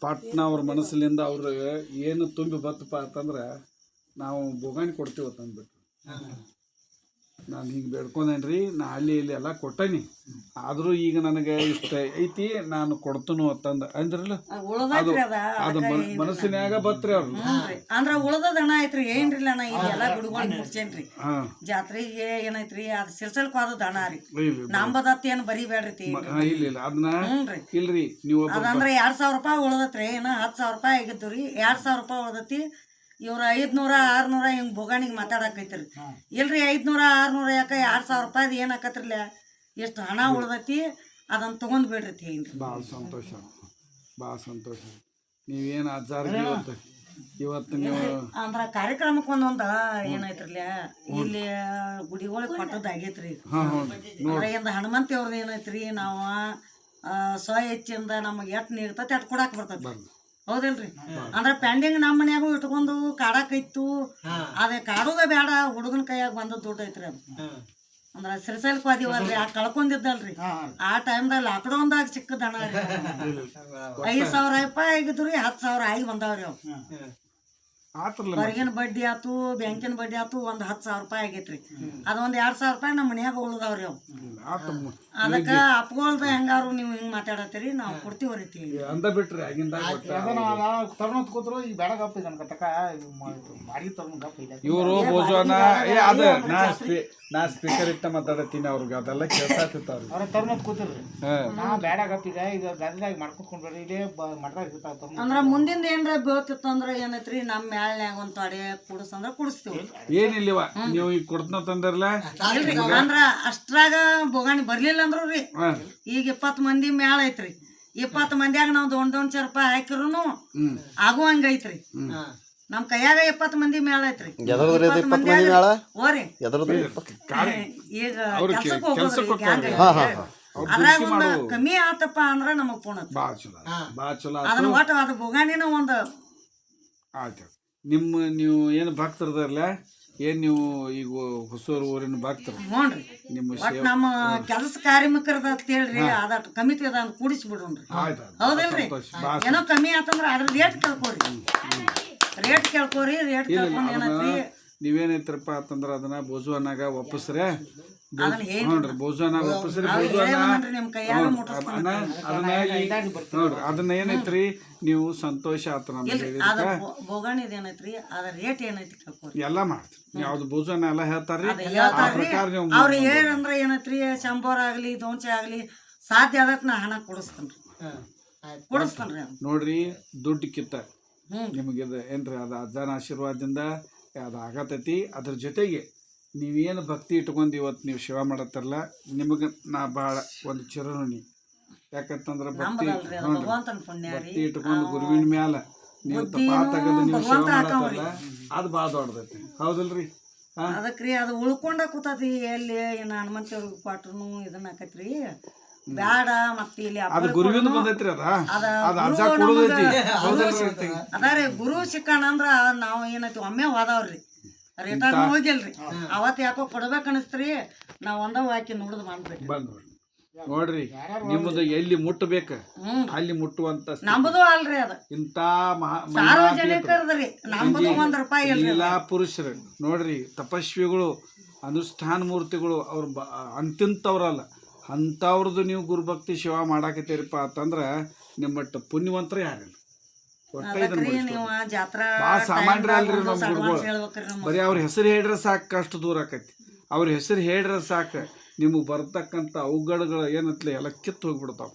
ಪಟ್ನ ಅವ್ರ ಮನಸ್ಸಿನಿಂದ ಅವ್ರು ಏನು ತುಂಬಿ ಬತ್ತಪ್ಪ ಅಂತಂದ್ರೆ ನಾವು ಬೋಗಾಣಿ ಕೊಡ್ತೀವಿ ತಂದ್ಬಿಟ್ಟು ನಾನು ಹಿಂಗೆ ಬೇಡ್ಕೊಂಡೇನ್ರಿ ನಾ ಅಲ್ಲಿ ಇಲ್ಲಿ ಎಲ್ಲ ಕೊಟ್ಟೇನಿ ಆದರೂ ಈಗ ನನಗೆ ಇಷ್ಟ ಐತಿ ನಾನು ಕೊಡ್ತನು ಅಂತಂದ ಅಂದ್ರಲ್ಲ ಅದು ಮನಸ್ಸಿನಾಗ ಬತ್ರಿ ಅವ್ರು ಅಂದ್ರ ಉಳದ ಹಣ ಐತ್ರಿ ಏನ್ರಿಲ್ಲ ನಾ ಇದೆಲ್ಲ ಗುಡಿಗಳು ಮುಡ್ಸೇನ್ರಿ ಜಾತ್ರೆಗೆ ಏನೈತ್ರಿ ಅದು ಸಿರ್ಸಲ್ಕ ಆದದ ಹಣ ರೀ ನಂಬದತ್ತಿ ಏನು ಬರಿಬೇಡ್ರಿ ಇಲ್ಲ ಅದನ್ನ ಇಲ್ರಿ ನೀವು ಅದಂದ್ರ 2000 ರೂಪಾಯಿ ಉಳದತ್ರಿ ಏನ 10,000 ರೂಪಾಯಿ ಆಗಿದ್ದು ರೀ 2000 ರೂಪಾಯಿ ಉಳದತಿ ಇವ್ರ 500 600 ಹಿಂಗೆ ಬೋಗಾಣಿಗೆ ಮಾತಾಡಕೈತ್ರಿ ಇಲ್ರಿ 500 600 ಯಾಕೆ 2000 ರೂಪಾಯಿದು ಏನು ಆಕತ್ರಿಲ್ಲ ಎಷ್ಟು ಹಣ ಉಳ್ದೈತಿ ಅದನ್ನ ತಗೊಂಡ್ ಬಿಡ್ರಿ ಏನ್ರಿ ಭಾಳ ಸಂತೋಷ ನೀವೇನು ಅಜ್ಜಾರ್ಗಿ ಇವತ್ತು ನೀವು ಅಂದ್ರ ಕಾರ್ಯಕ್ರಮಕ್ಕೆ ಒಂದೊಂದು ಏನೈತ್ರಲ್ಲ ಇಲ್ಲಿ ಗುಡಿಗಳಿಗೆ ಕೊಟ್ಟದ್ದಾಗೈತ್ರಿ ಅದ್ರಾಗಿಂದ ಹನುಮಂತಿ ಅವ್ರದ್ದು ಏನೈತ್ರಿ ನಾವು ಹೆಚ್ಚಿಂದ ನಮಗೆ ಎಟ್ ನೀರ್ತೈತಿ ಅಟ್ ಕೊಡಾಕ್ ಬರ್ತೈತಿ ಹೌದಿಲ್ರಿ ಅಂದ್ರ ಪೆಂಡಿಂಗ್ ನಮ್ಮ ಮನ್ಯಾಗೂ ಇಟ್ಕೊಂಡು ಕಾಡಾಕೈತು ಅದೇ ಕಾಡೋದ ಬೇಡ ಹುಡುಗನ ಕೈಯಾಗ ಬಂದದ್ದು ದುಡ್ಡು ಐತ್ರಿ ಅದು ಅಂದ್ರ ಸಿರ್ಸಲ್ಕ್ ಹೋದಿವಲ್ರಿ ಆ ಕಳ್ಕೊಂಡಿದ್ದಲ್ರಿ ಆ ಟೈಮ್ದಾಗ ಲಾಕ್ಡೌನ್ದಾಗ ಸಿಕ್ಕದ ಹಣ 5,000 ರೂಪಾಯಿ ಆಗಿದ್ರಿ 10,000 ಆಗಿ ಬಂದಾವ್ರಿ ಅವ್ ಹೊರಗಿನ ಬಡ್ಡಿ ಆತು ಬ್ಯಾಂಕಿನ ಬಡ್ಡಿ ಆತು ಒಂದ್ 10,000 ರೂಪಾಯಿ ಆಗೈತ್ರಿ ಅದೊಂದ್ 2,000 ರೂಪಾಯಿ ನಮ್ಮ ಮನ್ಯಾಗ ಉಳ್ದಾವ್ರಿ ಅವ್ ಅದಕ್ಕ ಅಪ್ಗೊಳ್ದ ಹೆಂಗಾರು ನೀವು ಹಿಂಗ್ ಮಾತಾಡತ್ತೀರಿ ನಾವು ಕೊಡ್ತೀವ್ರಿ ಅಂದ ಬಿಟ್ರಿ ಇವರು ಭೋಜನ ಅದ ನಾ ಸ್ಪೀಕರ್ ಇಟ್ಟ ಮಾತಾಡತ್ತೀನಿ ಅವ್ರಿಗೆ ಅದೆಲ್ಲ ಕೇಳ್ಸಾತಿರ್ತಾವ್ರಿ ತರ್ಮತ್ ಕೂತಿರ್ರಿ ನಾ ಬೇಡ ಗಪ್ಪಿಗ ಈಗ ಗದಲಾಗಿ ಮಾಡ್ಕೊಂಡ್ ಬರ್ರಿ ಇಲ್ಲೇ ಅಂದ್ರ ಮುಂದಿಂದ ಏನ್ರ ಬೀಳ್ತಿತ್ತಂದ್ರ ಏನೈತ್ರಿ ನಮ್ಮ ಮ್ಯಾಳ್ನ್ಯಾಗ ಒಂದ್ ತೊಡೆ ಕುಡಿಸಂದ್ರ ಕುಡಿಸ್ತೀವಿ ಏನಿಲ್ಲವ ನೀವು ಈಗ ಕೊಡ್ತನ ತಂದಿರಲ್ಲ ಅಂದ್ರ ಅಷ್ಟ್ರಾಗ ಬೋಗಾಣಿ ಬರ್ಲಿಲ್ಲ ಅಂದ್ರು ರೀ ಈಗ 20 ಮಂದಿ ಮ್ಯಾಳ ಐತ್ರಿ 20 ಮಂದಿಯಾಗ ನಾವ್ ದೊಡ್ಡ ರೂಪಾಯಿ ಹಾಕಿರುನು ಆಗುವಂಗ ಐತ್ರಿ ನಮ್ ಕೈಯಾಗ 20 ಮಂದಿ ಮ್ಯಾಳ ಐತ್ರಿ ಓರಿ ಈಗ ಕೆಲ್ಸಕ್ಕೆ ಹೋಗ್ಬೋದ್ರಿ ಅದ್ರಾಗ ಒಂದ್ ಕಮ್ಮಿ ಆತಪ್ಪ ಅಂದ್ರ ನಮಗ್ ಫೋನ್ ಅದನ್ನ ಒಟ್ಟು ಅದು ಬೋಗಾಣಿನ ಒಂದ್ ಆಯ್ತು ನೀವು ಏನು ಭಕ್ತರದಲ್ಲ ಏನ್ ನೀವು ಈಗ ಹೊಸೂರು ಊರಿನ ಭಕ್ತರು ನೋಡ್ರಿ ನಮ್ಮ ಕೆಲಸ ಕಾರ್ಮಿಕರದ ಅಂತ ಹೇಳ್ರಿ ಅದ ಕಮಿಟಿ ಅದ ಅಂತ ಕೂಡಿಸ್ಬಿಡ್ರಿ ಹೌದಲ್ರಿ ಏನೋ ಕಮ್ಮಿ ಆತಂದ್ರ ಅದ್ರ ರೇಟ್ ಕೇಳ್ಕೋರಿ ರೇಟ್ ಕೇಳ್ಕೊಂಡ್ ಏನೈತ್ರಿ ನೀವೇನೈತ್ರಪ್ಪ ಅಂತಂದ್ರ ಅದನ್ನ ಬೋಜುವನಾಗ ಒಪ್ಪಿಸ್ರೆ ನೋಡ್ರಿ ಬೋಜುವನಾಗ ಒಪ್ಪಿಸ್ರಿ ನೋಡ್ರಿ ಅದನ್ನ ಏನೈತ್ರಿ ನೀವು ಸಂತೋಷ ಆತ ಏನೈತ್ರಿ ಅದ್ರ ರೇಟ್ ಏನೈತಿ ಎಲ್ಲಾ ಮಾಡ್ತೀರಿ ಯಾವ್ದು ಬೋಜುವನ ಎಲ್ಲಾ ಹೇಳ್ತಾರ್ರಿ ಅವ್ರ ಏನಂದ್ರ ಏನೈತ್ರಿ ಶಂಬರ್ ಆಗ್ಲಿ ದೋಂಚೆ ಆಗ್ಲಿ ಸಾಧ್ಯ ಆದಕ್ ನಾ ಹಣ ಕೊಡಿಸ್ತೇನ್ರಿ ನೋಡ್ರಿ ದುಡ್ಡು ನಿಮಗೆ ಏನ್ರಿ ಅದ ಅಜ್ಜನ ಆಶೀರ್ವಾದದಿಂದ ಅದು ಆಗತೈತಿ ಅದ್ರ ಜೊತೆಗೆ ನೀವೇನು ಭಕ್ತಿ ಇಟ್ಕೊಂಡು ಇವತ್ತು ನೀವು ಸೇವಾ ಮಾಡತ್ತಾರಲ್ಲ ನಿಮಗೆ ನಾ ಭಾಳ ಒಂದು ಚಿರಋಣಿ ಯಾಕಂತಂದ್ರೆ ಭಕ್ತಿ ಇಟ್ಕೊಂಡು ಗುರುವಿನ ಮ್ಯಾಲ ನೀವು ತಪಾ ತೆಗೆದು ನೀವು ಸೇವಾ ಮಾಡತ್ತಾರಲ್ಲ ಅದು ಭಾಳ ದೊಡ್ಡದೈತಿ ಹೌದಲ್ರಿ ಅದಕ್ರಿ ಅದು ಉಳ್ಕೊಂಡ ಕೂತತಿ ಎಲ್ಲಿ ಏನು ಹನುಮಂತಿ ಅವ್ರಿಗೆ ಕೊಟ್ರು ಇದನ್ನ ಆಕೈತ್ರಿ ಬ್ಯಾಡ ಮತ್ತೆ ಇಲ್ಲಿ ಅದು ಗುರುವಿಂದ ಬಂದೈತ್ರಿ ಅದಾರಿ ಗುರು ಸಿಕ್ಕಣ ಅಂದ್ರ ನಾವ್ ಏನೈತಿ ಒಮ್ಮೆ ಹೋದವ್ರಿ ರಿಟರ್ನ್ ಹೋಗಿಲ್ರಿ ಅವತ್ ಯಾಕೋ ಕೊಡ್ಬೇಕು ಅನಿಸ್ತ್ರಿ ನಾವ್ ಒಂದವ್ ಹಾಕಿ ನೋಡುದು ಬಂದ್ಬಿಟ್ರಿ ನೋಡ್ರಿ ನಿಮ್ಮದು ಎಲ್ಲಿ ಮುಟ್ಟಬೇಕ ಅಲ್ಲಿ ಮುಟ್ಟುವಂತ ನಮ್ಮದು ಅಲ್ರಿ ಅದ ಇಂತ ಸಾರ್ವಜನಿಕರದ್ರಿ ನಮ್ಮದು ₹1 ಎಲ್ಲಾ ಪುರುಷರು ನೋಡ್ರಿ ತಪಸ್ವಿಗಳು ಅನುಷ್ಠಾನ ಮೂರ್ತಿಗಳು ಅವ್ರ ಅಂತಿಂತವ್ರಲ್ಲ ಅಂಥವ್ರದ್ದು ನೀವು ಗುರುಭಕ್ತಿ ಸೇವಾ ಮಾಡಾಕತ್ತೀರಪ್ಪ ಅಂತಂದ್ರೆ ನಿಮ್ಮಟ್ಟ ಪುಣ್ಯವಂತರ ಯಾರಿಲ್ಲ ಭಾಳ ಸಾಮಾನ್ಯರ ಅಲ್ರಿ ನಮ್ಮ ಗುರುಗಳು ಬರೀ ಅವ್ರ ಹೆಸರು ಹೇಳ್ರೆ ಸಾಕು ಅಷ್ಟು ದೂರ ಆಕೈತಿ ಅವ್ರ ಹೆಸರು ಹೇಳ್ರೆ ಸಾಕು ನಿಮಗೆ ಬರ್ತಕ್ಕಂಥ ಅವಘಡಗಳು ಏನತ್ಲೆ ಎಲ್ಲ ಕಿತ್ತು ಹೋಗ್ಬಿಡ್ತಾವ